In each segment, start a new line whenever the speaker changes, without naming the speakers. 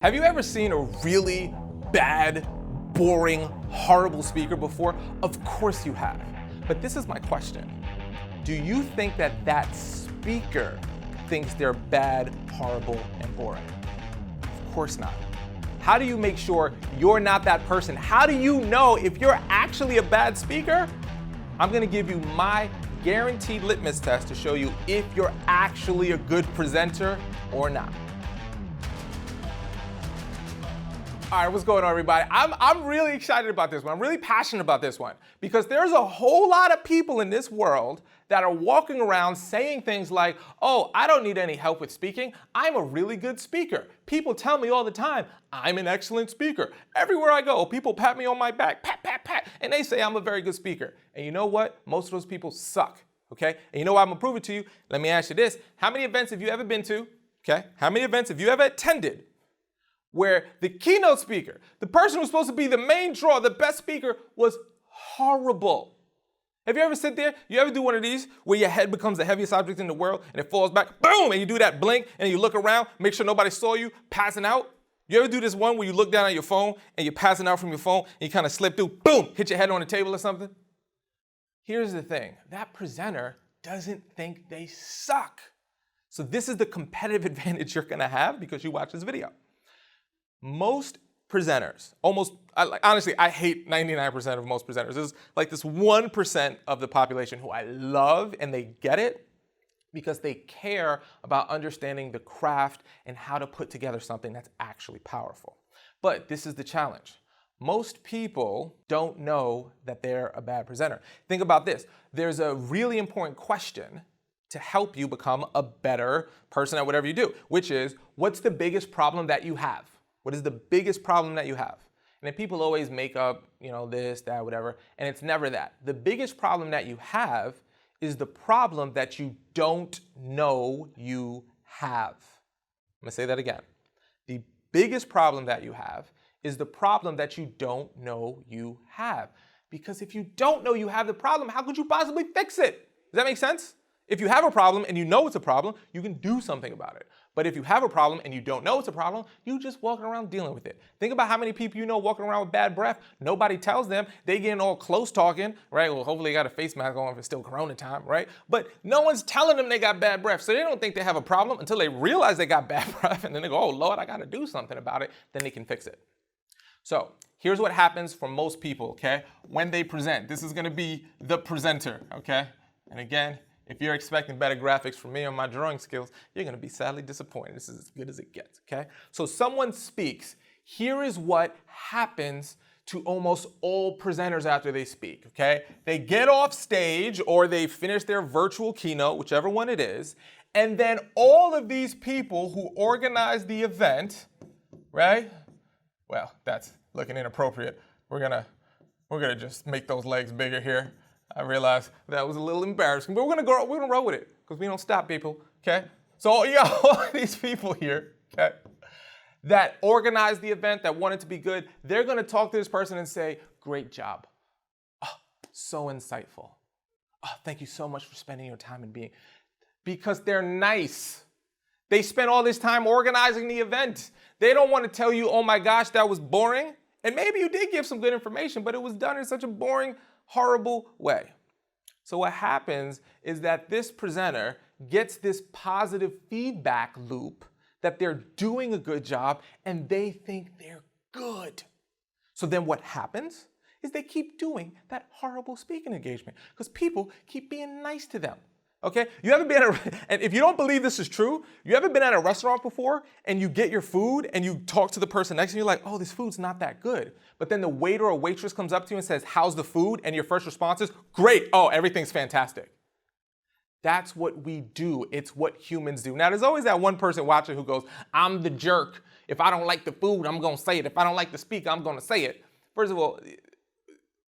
Have you ever seen a really bad, boring, horrible speaker before? Of course you have. But this is my question. Do you think that that speaker thinks they're bad, horrible, and boring? Of course not. How do you make sure you're not that person? How do you know if you're actually a bad speaker? I'm gonna give you my guaranteed litmus test to show you if you're actually a good presenter or not. All right, what's going on, everybody? I'm really excited about this one. I'm really passionate about this one because there's a whole lot of people in this world that are walking around saying things like, oh, I don't need any help with speaking. I'm a really good speaker. People tell me all the time, I'm an excellent speaker. Everywhere I go, people pat me on my back, pat, pat, pat, and they say I'm a very good speaker. And you know what? Most of those people suck, okay? And you know what? I'm gonna prove it to you. Let me ask you this. How many events have you ever been to, okay? How many events have you ever attended where the keynote speaker, the person who's supposed to be the main draw, the best speaker, was horrible? Have you ever sit there, you ever do one of these where your head becomes the heaviest object in the world and it falls back, boom, and you do that blink and you look around, make sure nobody saw you passing out? You ever do this one where you look down at your phone and you're passing out from your phone and you kind of slip through, boom, hit your head on the table or something? Here's the thing, that presenter doesn't think they suck. So this is the competitive advantage you're gonna have because you watch this video. Most presenters, honestly, I hate 99% of most presenters. There's like this 1% of the population who I love and they get it because they care about understanding the craft and how to put together something that's actually powerful. But this is the challenge. Most people don't know that they're a bad presenter. Think about this. There's a really important question to help you become a better person at whatever you do, which is, what's the biggest problem that you have? What is the biggest problem that you have? And then people always make up, this, that, whatever, and it's never that. The biggest problem that you have is the problem that you don't know you have. I'm gonna say that again. The biggest problem that you have is the problem that you don't know you have. Because if you don't know you have the problem, how could you possibly fix it? Does that make sense? If you have a problem and you know it's a problem, you can do something about it. But if you have a problem and you don't know it's a problem, you just walking around dealing with it. Think about how many people you know walking around with bad breath. Nobody tells them. They getting all close talking, right? Well, hopefully they got a face mask on if it's still Corona time, right? But no one's telling them they got bad breath. So they don't think they have a problem until they realize they got bad breath. And then they go, oh, Lord, I got to do something about it. Then they can fix it. So here's what happens for most people, okay? When they present, this is going to be the presenter, okay? And again, if you're expecting better graphics from me on my drawing skills, you're gonna be sadly disappointed. This is as good as it gets, okay? So someone speaks. Here is what happens to almost all presenters after they speak, okay? They get off stage or they finish their virtual keynote, whichever one it is, and then all of these people who organize the event, right? Well, that's looking inappropriate. We're gonna just make those legs bigger here. I realized that was a little embarrassing, but we're gonna roll with it because we don't stop people, okay? So you got all these people here, okay, that organized the event, that wanted to be good. They're gonna talk to this person and say, great job. Oh, so insightful. Oh, thank you so much for spending your time and being, because they're nice. They spent all this time organizing the event. They don't want to tell you, oh my gosh, that was boring. And maybe you did give some good information, but it was done in such a boring, horrible way. So what happens is that this presenter gets this positive feedback loop that they're doing a good job and they think they're good. So then what happens is they keep doing that horrible speaking engagement because people keep being nice to them. Okay, you ever been and if you don't believe this is true, you ever been at a restaurant before and you get your food and you talk to the person next to you, you're like, oh, this food's not that good. But then the waiter or waitress comes up to you and says, how's the food? And your first response is, great, oh, everything's fantastic. That's what we do. It's what humans do. Now, there's always that one person watching who goes, I'm the jerk. If I don't like the food, I'm gonna say it. If I don't like the speaker, I'm gonna say it. First of all,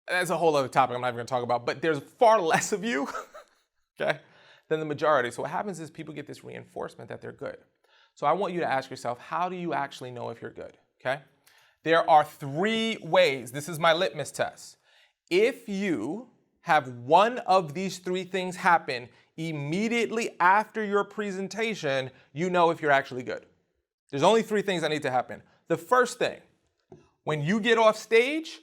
that's a whole other topic I'm not even gonna talk about, but there's far less of you, okay, than the majority. So what happens is people get this reinforcement that they're good. So I want you to ask yourself, how do you actually know if you're good, okay? There are 3 ways. This is my litmus test. If you have one of these 3 things happen immediately after your presentation, you know if you're actually good. There's only 3 things that need to happen. The first thing, when you get off stage,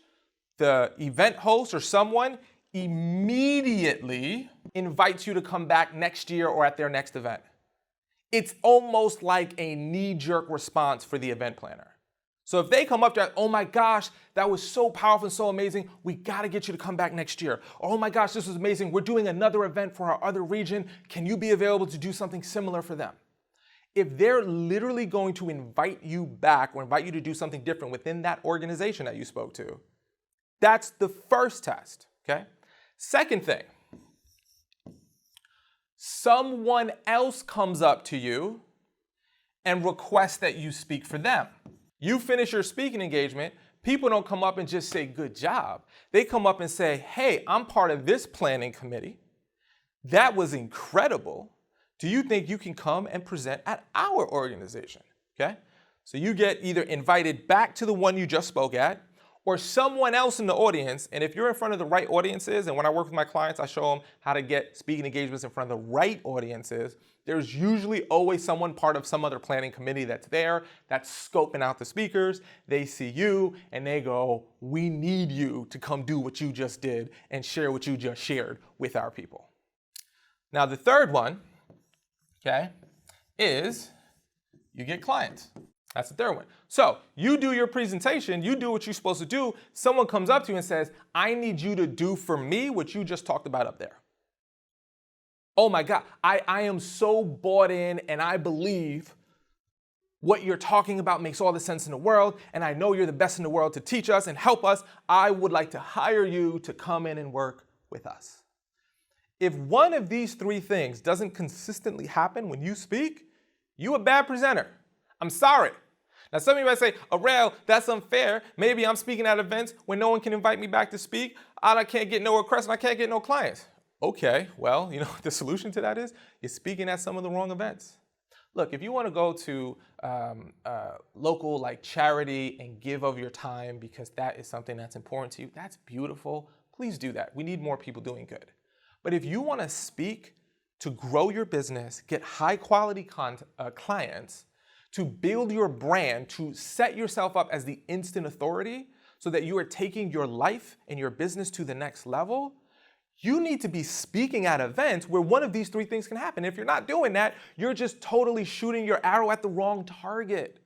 the event host or someone immediately invites you to come back next year or at their next event. It's almost like a knee-jerk response for the event planner. So if they come up to you, oh my gosh, that was so powerful and so amazing, we gotta get you to come back next year. Oh my gosh, this was amazing, we're doing another event for our other region, can you be available to do something similar for them? If they're literally going to invite you back or invite you to do something different within that organization that you spoke to, that's the first test, okay? Second thing, someone else comes up to you and requests that you speak for them. You finish your speaking engagement, people don't come up and just say, good job. They come up and say, hey, I'm part of this planning committee. That was incredible. Do you think you can come and present at our organization? Okay? So you get either invited back to the one you just spoke at, or someone else in the audience, and if you're in front of the right audiences, and when I work with my clients, I show them how to get speaking engagements in front of the right audiences, there's usually always someone part of some other planning committee that's there, that's scoping out the speakers. They see you, and they go, we need you to come do what you just did and share what you just shared with our people. Now, the third one, okay, is you get clients. That's the third one. So you do your presentation, you do what you're supposed to do. Someone comes up to you and says, I need you to do for me what you just talked about up there. Oh my God, I am so bought in and I believe what you're talking about makes all the sense in the world, and I know you're the best in the world to teach us and help us. I would like to hire you to come in and work with us. If one of these three things doesn't consistently happen when you speak, you're a bad presenter. I'm sorry. Now, some of you might say, Arel, that's unfair. Maybe I'm speaking at events when no one can invite me back to speak. I can't get no requests and I can't get no clients. Okay, well, you know what the solution to that is? You're speaking at some of the wrong events. Look, if you want to go to local like charity and give of your time because that is something that's important to you, that's beautiful. Please do that. We need more people doing good. But if you want to speak to grow your business, get high quality clients, to build your brand, to set yourself up as the instant authority so that you are taking your life and your business to the next level, you need to be speaking at events where one of these three things can happen. If you're not doing that, you're just totally shooting your arrow at the wrong target.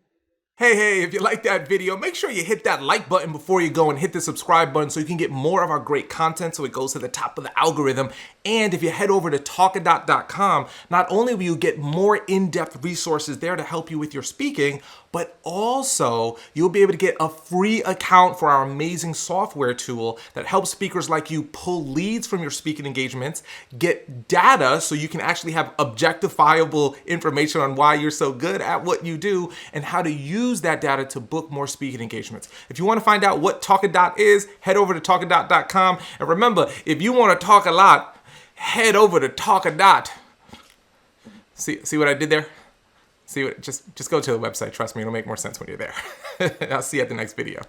Hey, if you like that video, make sure you hit that like button before you go and hit the subscribe button so you can get more of our great content so it goes to the top of the algorithm. And if you head over to talkadot.com, not only will you get more in-depth resources there to help you with your speaking, but also you'll be able to get a free account for our amazing software tool that helps speakers like you pull leads from your speaking engagements, get data so you can actually have objectifiable information on why you're so good at what you do and how to use that data to book more speaking engagements. If you want to find out what Talkadot is, head over to talkadot.com. And remember, if you want to talk a lot, head over to Talkadot. See what I did there? Just go to the website. Trust me, it'll make more sense when you're there. I'll see you at the next video.